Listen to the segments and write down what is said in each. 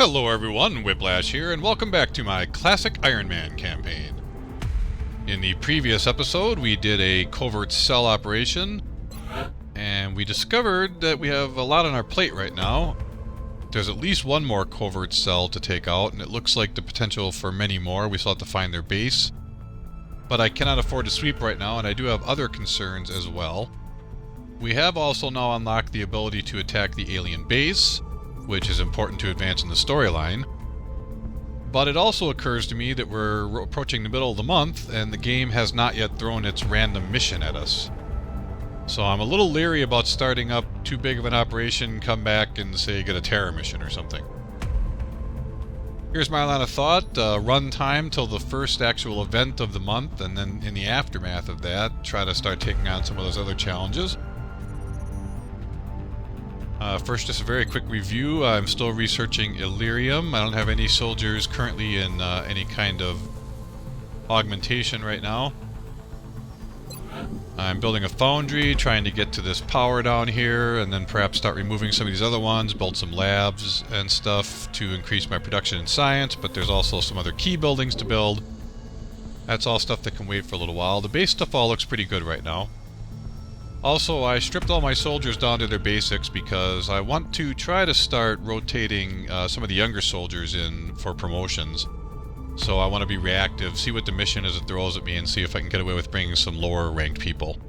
Hello everyone, Whiplash here, and welcome back to my classic Ironman campaign. In the previous episode, we did a covert cell operation, and we discovered that we have a lot on our plate right now. There's at least one more covert cell to take out, and it looks like the potential for many more. We still have to find their base. But I cannot afford to sweep right now, and I do have other concerns as well. We have also now unlocked the ability to attack the alien base, which is important to advance in the storyline. But it also occurs to me that we're approaching the middle of the month, and the game has not yet thrown its random mission at us. So I'm a little leery about starting up too big of an operation, come back and say get a terror mission or something. Here's my line of thought, run time till the first actual event of the month, and then in the aftermath of that, try to start taking on some of those other challenges. First, just a very quick review. I'm still researching Illyrium. I don't have any soldiers currently in any kind of augmentation right now. I'm building a foundry, trying to get to this power down here, and then perhaps start removing some of these other ones, build some labs and stuff to increase my production in science, but there's also some other key buildings to build. That's all stuff that can wait for a little while. The base stuff all looks pretty good right now. Also, I stripped all my soldiers down to their basics because I want to try to start rotating some of the younger soldiers in for promotions. So I want to be reactive, see what the mission is it throws at me, and see if I can get away with bringing some lower ranked people.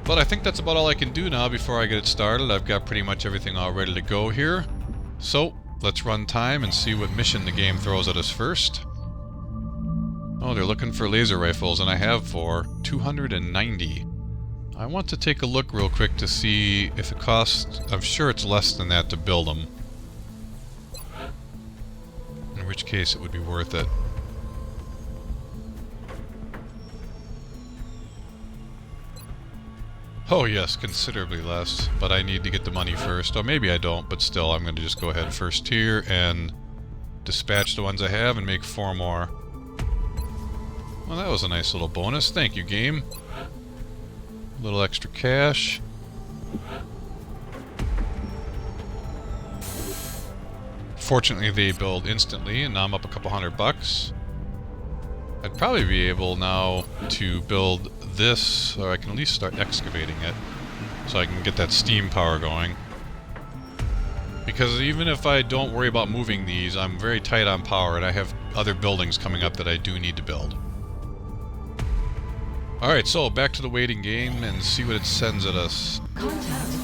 But I think that's about all I can do now before I get it started. I've got pretty much everything all ready to go here. So, let's run time and see what mission the game throws at us first. Oh, they're looking for laser rifles, and I have for 290. I want to take a look real quick to see if it costs... I'm sure it's less than that to build them. In which case it would be worth it. Oh yes, considerably less, but I need to get the money first. Or maybe I don't, but still I'm going to just go ahead first here and dispatch the ones I have and make 4 more. Well, that was a nice little bonus. Thank you, game. A little extra cash. Fortunately, they build instantly, and now I'm up a couple $100. I'd probably be able now to build this, or I can at least start excavating it, so I can get that steam power going. Because even if I don't worry about moving these, I'm very tight on power, and I have other buildings coming up that I do need to build. Alright, so back to the waiting game and see what it sends at us.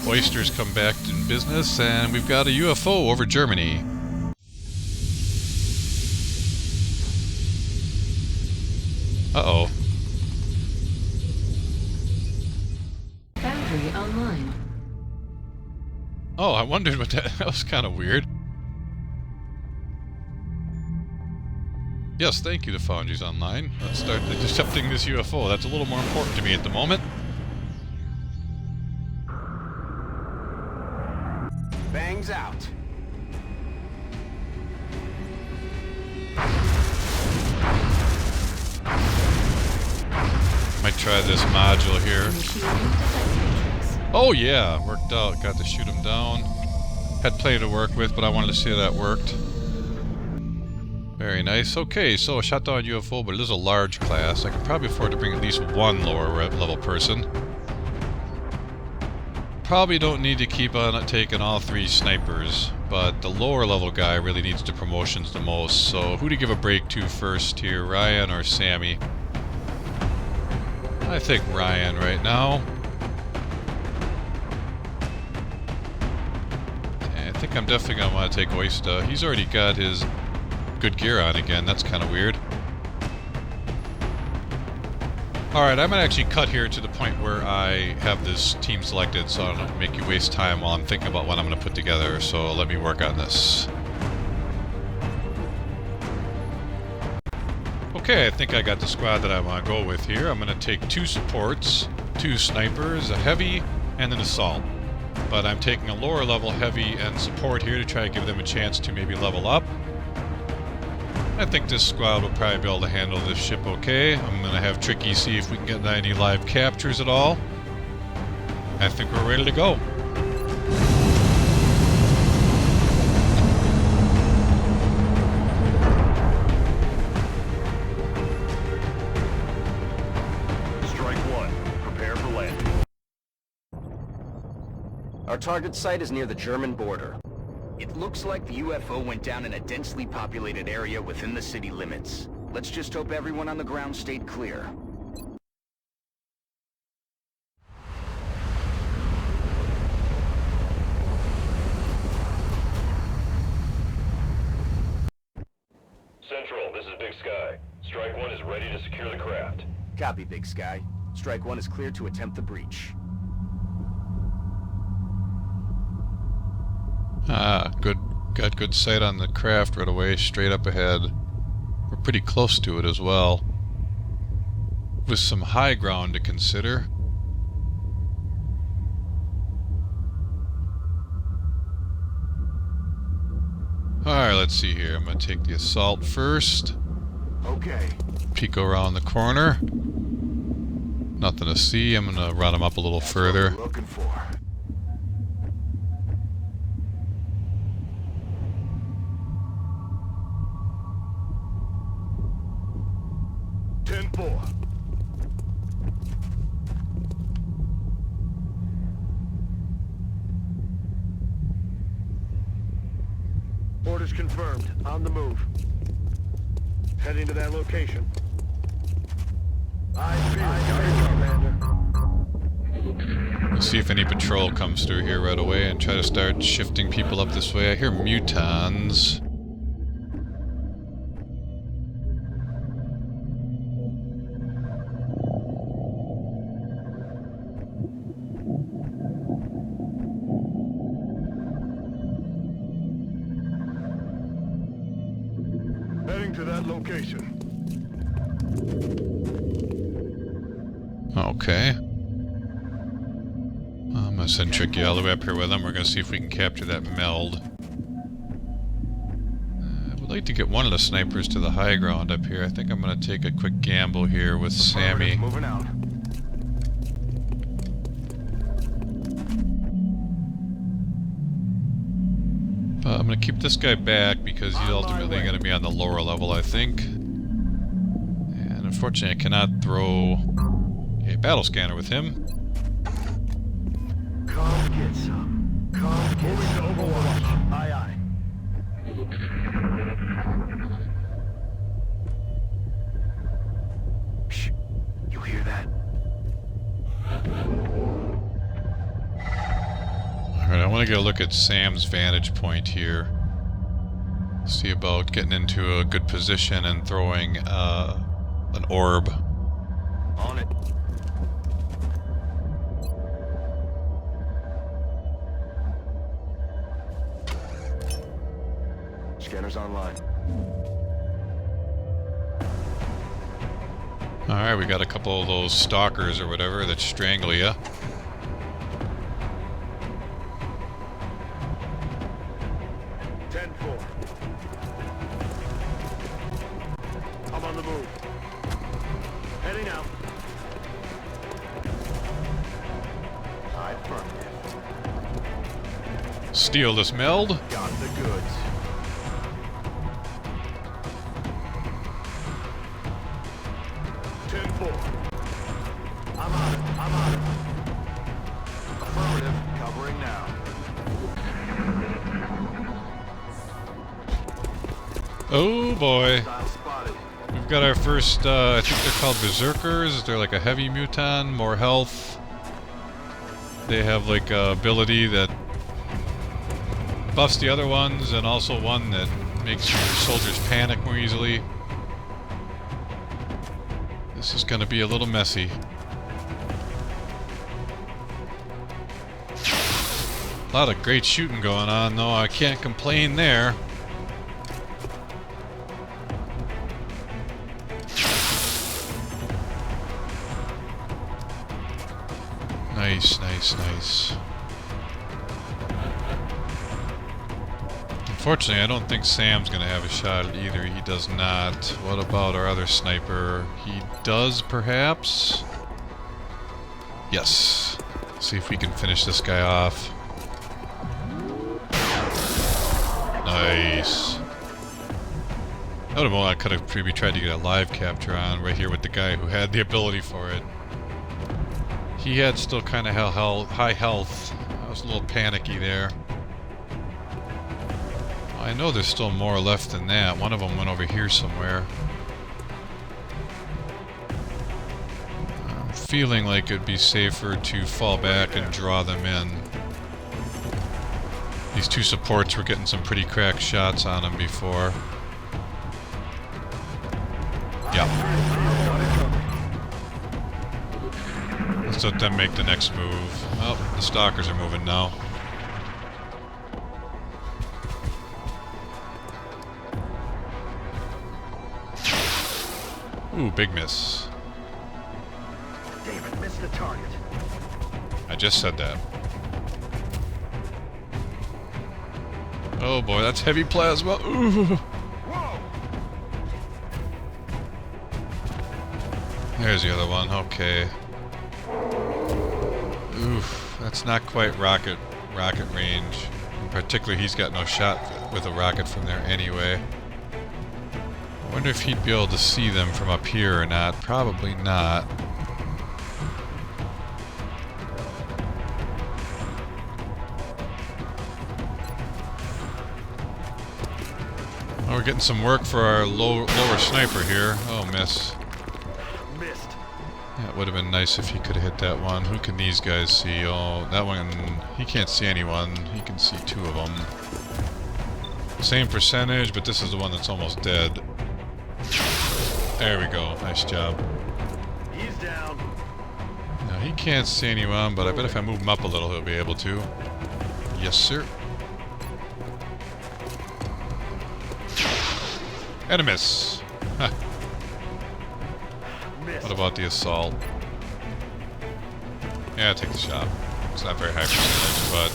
Oysters come back in business, and we've got a UFO over Germany. Uh-oh. Foundry online. Oh, I wondered what that was kind of weird. Yes, thank you, the Foundry's online. Let's start intercepting this UFO. That's a little more important to me at the moment. Bangs out. Might try this module here. Oh yeah, worked out. Got to shoot him down. Had plenty to work with, but I wanted to see how that worked. Very nice. Okay, so a shot down UFO, but it is a large class. I can probably afford to bring at least one lower level person. Probably don't need to keep on taking all 3 snipers, but the lower level guy really needs the promotions the most. So who to give a break to first here, Ryan or Sammy? I think Ryan right now. And I think I'm definitely going to want to take Oyster. He's already got his good gear on again. That's kind of weird. Alright, I'm going to actually cut here to the point where I have this team selected, so I don't make you waste time while I'm thinking about what I'm going to put together. So let me work on this. Okay, I think I got the squad that I want to go with here. I'm going to take 2 supports, 2 snipers, a heavy, and an assault. But I'm taking a lower level heavy and support here to try to give them a chance to maybe level up. I think this squad will probably be able to handle this ship okay. I'm going to have Tricky see if we can get any live captures at all. I think we're ready to go. Our target site is near the German border. It looks like the UFO went down in a densely populated area within the city limits. Let's just hope everyone on the ground stayed clear. Central, this is Big Sky. Strike 1 is ready to secure the craft. Copy, Big Sky. Strike 1 is clear to attempt the breach. Ah, good. Got good sight on the craft right away, straight up ahead. We're pretty close to it as well, with some high ground to consider. Alright, let's see here. I'm going to take the assault first. Okay. Peek around the corner. Nothing to see. I'm going to run him up a little further. What we're looking for. Orders confirmed. On the move. Heading to that location. Commander. Let's see if any patrol comes through here right away and try to start shifting people up this way. I hear mutons. Heading to that location. Okay. I'm gonna send Tricky all the way up here with him. We're gonna see if we can capture that meld. I would like to get one of the snipers to the high ground up here. I think I'm gonna take a quick gamble here with Sammy. Moving out. I'm gonna keep this guy back because he's ultimately gonna be on the lower level, I think. And unfortunately, I cannot throw a battle scanner with him. Come get some. Come get some. Overwatch. Aye, aye. Shh. You hear that? Alright, I want to get a look at Sam's vantage point here. See about getting into a good position and throwing an orb. On it. Scanner's online. Alright, we got a couple of those stalkers or whatever that strangle you. I'm on the move. Heading out. Affirmative. Steal this meld. Got the goods. I'm on it. I'm on it. Affirmative. Covering now. Oh boy. Style spotted. We've got our first, I think they're called berserkers. They're like a heavy muton, more health. They have like a ability that buffs the other ones, and also one that makes your soldiers panic more easily. This is gonna be a little messy. A lot of great shooting going on, though. I can't complain there. Nice, nice, nice. Unfortunately, I don't think Sam's gonna have a shot at either. He does not. What about our other sniper? He does, perhaps? Yes. See if we can finish this guy off. Nice. That would have I could have maybe tried to get a live capture on right here with the guy who had the ability for it. He had still kind of high health. I was a little panicky there. I know there's still more left than that. One of them went over here somewhere. I'm feeling like it'd be safer to fall back and draw them in. These two supports were getting some pretty cracked shots on them before. Yep. Let's let them make the next move. Oh, the stalkers are moving now. Ooh, big miss. David missed the target. I just said that. Oh boy, that's heavy plasma. Ooh. There's the other one. Okay. Oof, that's not quite rocket range. In particular, he's got no shot with a rocket from there anyway. I wonder if he'd be able to see them from up here or not. Probably not. Oh, we're getting some work for our lower sniper here. Oh, miss. Missed. Yeah, it would have been nice if he could have hit that one. Who can these guys see? Oh, that one, he can't see anyone. He can see two of them. Same percentage, but this is the one that's almost dead. There we go. Nice job. He's down. Now, he can't see anyone, but I bet if I move him up a little, he'll be able to. Yes, sir. And a miss. Huh. What about the assault? Yeah, take the shot. It's not very high percentage, but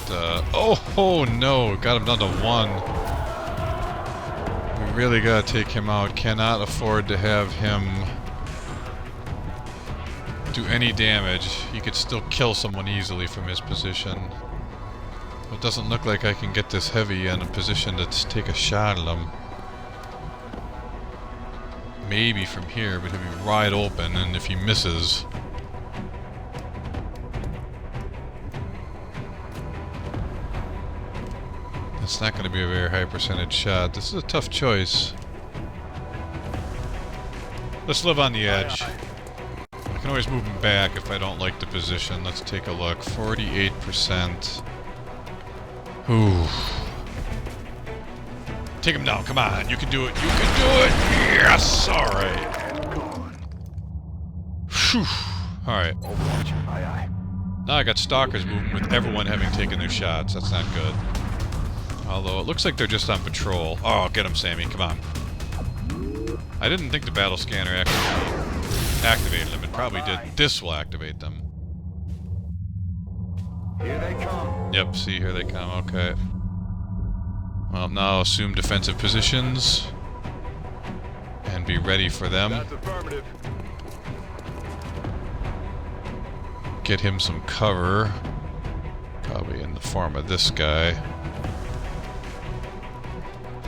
oh no, got him down to 1. We really gotta take him out. Cannot afford to have him do any damage. He could still kill someone easily from his position. It doesn't look like I can get this heavy in a position to take a shot at him. Maybe from here, but he'll be wide open, and if he misses... That's not going to be a very high percentage shot. This is a tough choice. Let's live on the edge. I can always move him back if I don't like the position. Let's take a look. 48%. Ooh. Take him down, come on, you can do it, you can do it! Yes! Alright. Phew. Alright. Now I got stalkers moving with everyone having taken their shots. That's not good. Although it looks like they're just on patrol. Oh, get them, Sammy, come on. I didn't think the battle scanner actually activated them. It probably did. This will activate them. Here they come. Yep, see, here they come, okay. Well, now assume defensive positions and be ready for them. That's affirmative. Get him some cover. Probably in the form of this guy.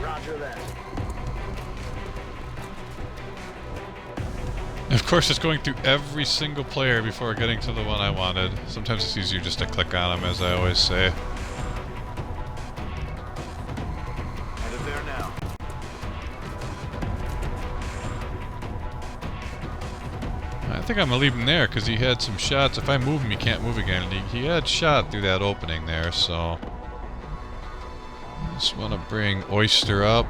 Roger that. Of course, it's going through every single player before getting to the one I wanted. Sometimes it's easier just to click on them, as I always say. I think I'm going to leave him there because he had some shots. If I move him, he can't move again. He had shot through that opening there, so... Just want to bring Oyster up.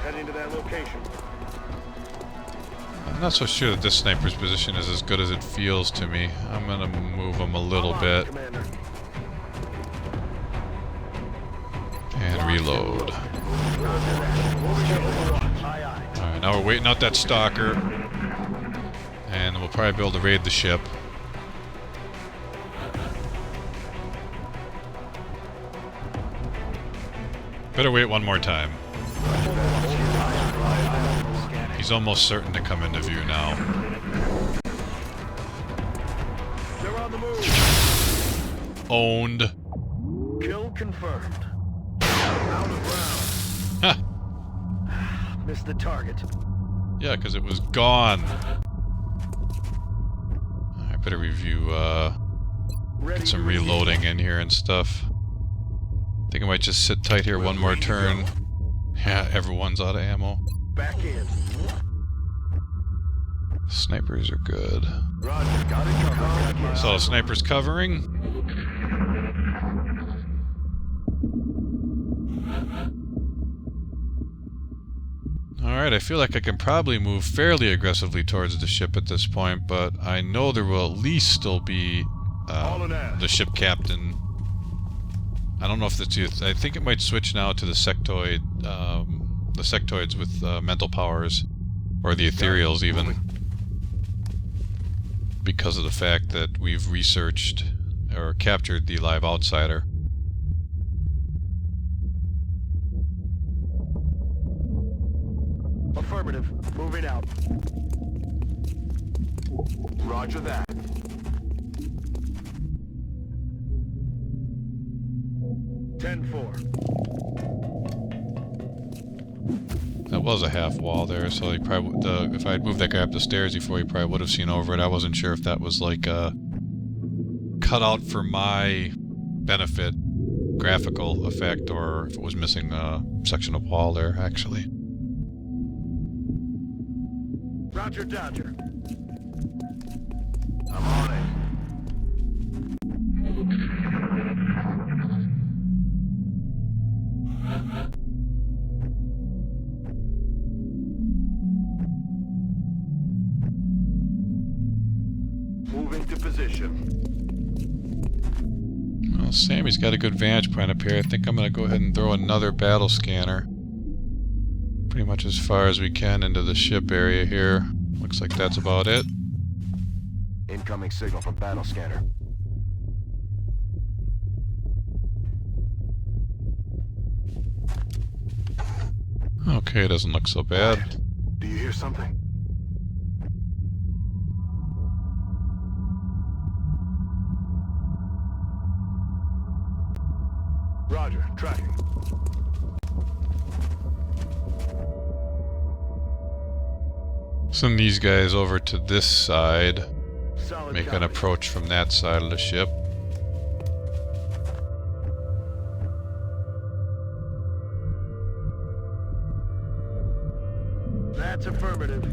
Heading to that location. I'm not so sure that this sniper's position is as good as it feels to me. I'm going to move him a little bit. Commander. And reload. Alright, now we're waiting out that stalker. And we'll probably be able to raid the ship. Better wait one more time. He's almost certain to come into view now. They're on the move. Owned. Kill confirmed. Out of round. Missed the target. Yeah, because it was gone. I better review, Get some reloading in here and stuff. I think I might just sit tight here one more turn. Yeah, everyone's out of ammo. Back in. Snipers are good. Roger, got it covered. So snipers covering. Alright, I feel like I can probably move fairly aggressively towards the ship at this point, but I know there will at least still be the ship captain. I don't know if that's... I think it might switch now to the sectoid, the sectoids with mental powers, or the ethereals even, because of the fact that we've researched or captured the live outsider. Affirmative. Moving out. Roger that. That was a half wall there, so he probably if I had moved that guy up the stairs before, he probably would have seen over it. I wasn't sure if that was like a cutout for my benefit graphical effect, or if it was missing a section of wall there, actually. Roger, Dodger. I'm on it. Moving to position. Well, Sammy's got a good vantage point up here. I think I'm going to go ahead and throw another battle scanner. Pretty much as far as we can into the ship area here. Looks like that's about it. Incoming signal from battle scanner. Okay, doesn't look so bad. Do you hear something? Roger, tracking. Send these guys over to this side. Solid Make an copy. approach from that side of the ship. That's affirmative.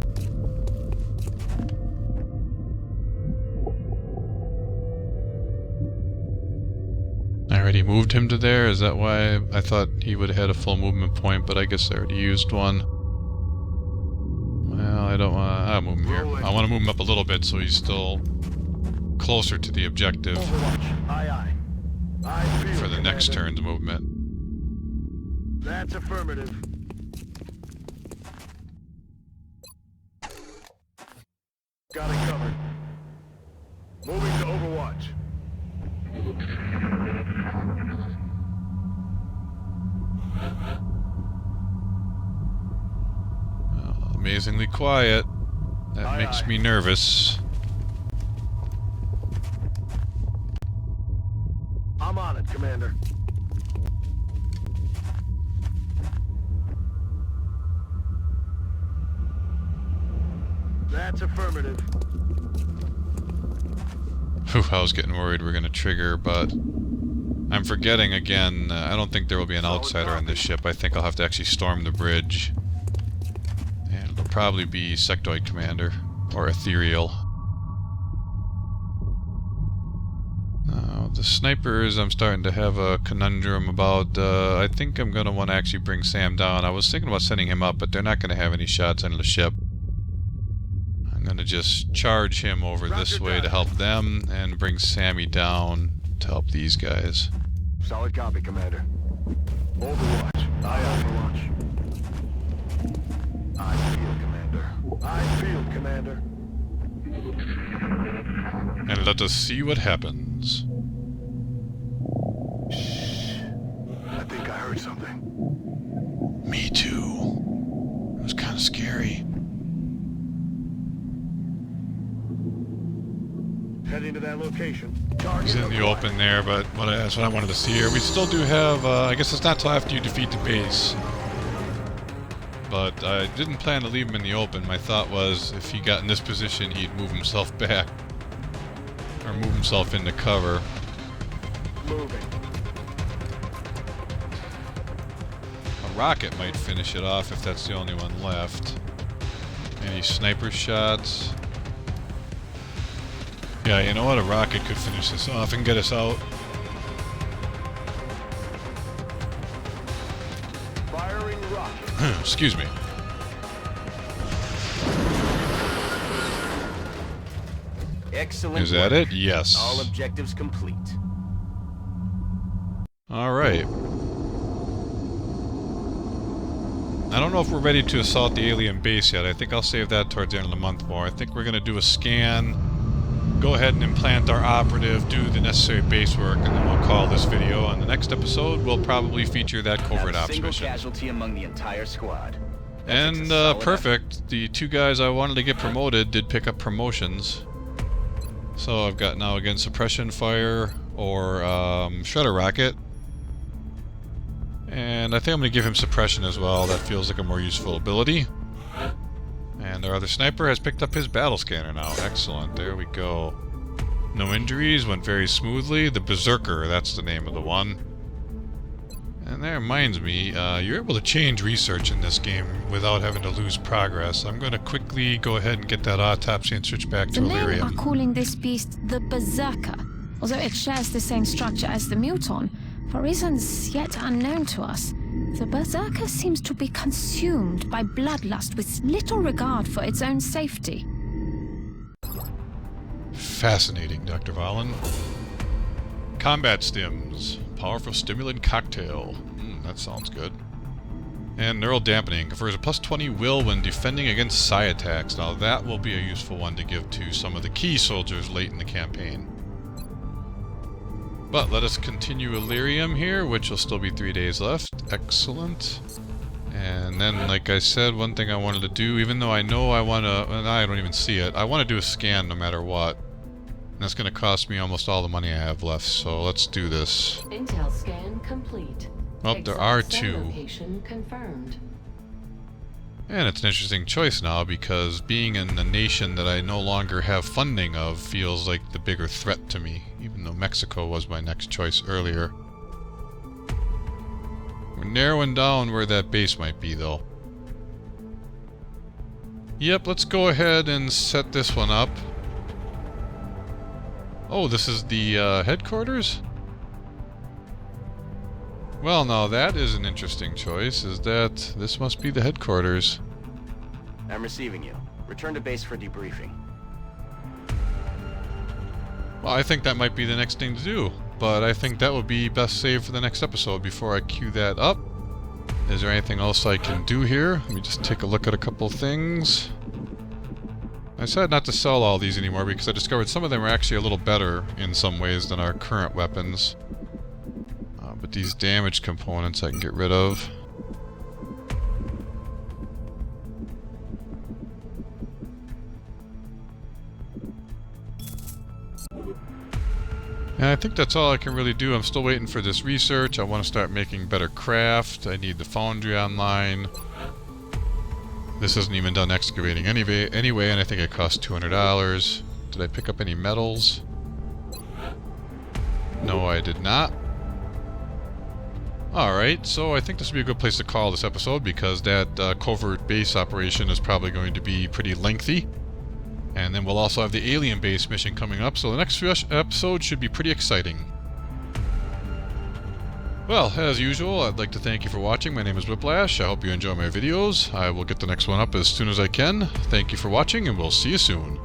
I already moved him to there. Is that why I thought he would have had a full movement point, but I guess I already used one. Well, I don't want to move him here. I want to move him up a little bit so he's still closer to the objective Overwatch. Aye, aye. for the next Commander. turn's movement. That's affirmative. Got it covered. Moving to Overwatch. Well, amazingly quiet. That Aye, makes aye. me nervous. I'm on it, Commander. That's affirmative. Whew, I was getting worried we're going to trigger, but I'm forgetting again. I don't think there will be an outsider on this ship. I think I'll have to actually storm the bridge. And it'll probably be Sectoid Commander, or Ethereal. The snipers, I'm starting to have a conundrum about. I think I'm going to want to actually bring Sam down. I was thinking about sending him up, but they're not going to have any shots on the ship. I'm going to just charge him over this way to help them, and bring Sammy down to help these guys. Solid copy, Commander. Overwatch. Aye, Overwatch. I feel, Commander. I feel, Commander. And let us see what happens. I think I heard something. Me too. It was kind of scary. Heading to that location. He's in the open there, but that's what I wanted to see here. We still do have, I guess it's not till after you defeat the base. But I didn't plan to leave him in the open. My thought was, if he got in this position, he'd move himself back. Or move himself into cover. Moving. A rocket might finish it off if that's the only one left. Any sniper shots? Yeah, you know what? A rocket could finish this off and get us out. Firing rocket. Excuse me. Excellent. Is that work. it? Yes. All objectives complete. Alright. I don't know if we're ready to assault the alien base yet. I think I'll save that towards the end of the month more. I think we're going to do a scan, go ahead and implant our operative, do the necessary base work, and then we'll call this video. On the next episode, we'll probably feature that covert Not a ops single mission. casualty among the entire squad. That And takes a solid perfect. The two guys I wanted to get promoted did pick up promotions. So I've got now again suppression fire or shredder rocket. And I think I'm going to give him suppression as well. That feels like a more useful ability. And our other sniper has picked up his battle scanner now. Excellent. There we go. No injuries. Went very smoothly. The Berserker, that's the name of the one. And that reminds me, you're able to change research in this game without having to lose progress. I'm going to quickly go ahead and get that autopsy and switch back to The men are Illyrium. calling this beast the Berserker, although it shares the same structure as the Muton. For reasons yet unknown to us, the Berserker seems to be consumed by bloodlust with little regard for its own safety. Fascinating, Dr. Valen. Combat stims. Powerful stimulant cocktail. That sounds good. And neural dampening. Confers a plus 20 will when defending against psi attacks. Now that will be a useful one to give to some of the key soldiers late in the campaign. But let us continue Illyrium here, which will still be 3 days left. Excellent. And then, like I said, one thing I wanted to do, even though I know I want to... and I don't even see it. I want to do a scan no matter what. And that's going to cost me almost all the money I have left, so let's do this. Intel scan complete. Well, there are Exact cell two. location confirmed. And it's an interesting choice now, because being in a nation that I no longer have funding of feels like the bigger threat to me, even though Mexico was my next choice earlier. We're narrowing down where that base might be, though. Yep, let's go ahead and set this one up. Oh, this is the headquarters? Well, now that is an interesting choice, is that this must be the headquarters. I'm receiving you. Return to base for debriefing. Well, I think that might be the next thing to do, but I think that would be best saved for the next episode before I queue that up. Is there anything else I can do here? Let me just take a look at a couple things. I decided not to sell all these anymore because I discovered some of them are actually a little better in some ways than our current weapons. But these damage components I can get rid of. And I think that's all I can really do. I'm still waiting for this research. I want to start making better craft. I need the foundry online. This isn't even done excavating anyway, and I think it cost $200. Did I pick up any metals? No, I did not. Alright, so I think this would be a good place to call this episode because that covert base operation is probably going to be pretty lengthy. And then we'll also have the alien base mission coming up, so the next episode should be pretty exciting. Well, as usual, I'd like to thank you for watching. My name is Whiplash. I hope you enjoy my videos. I will get the next one up as soon as I can. Thank you for watching, and we'll see you soon.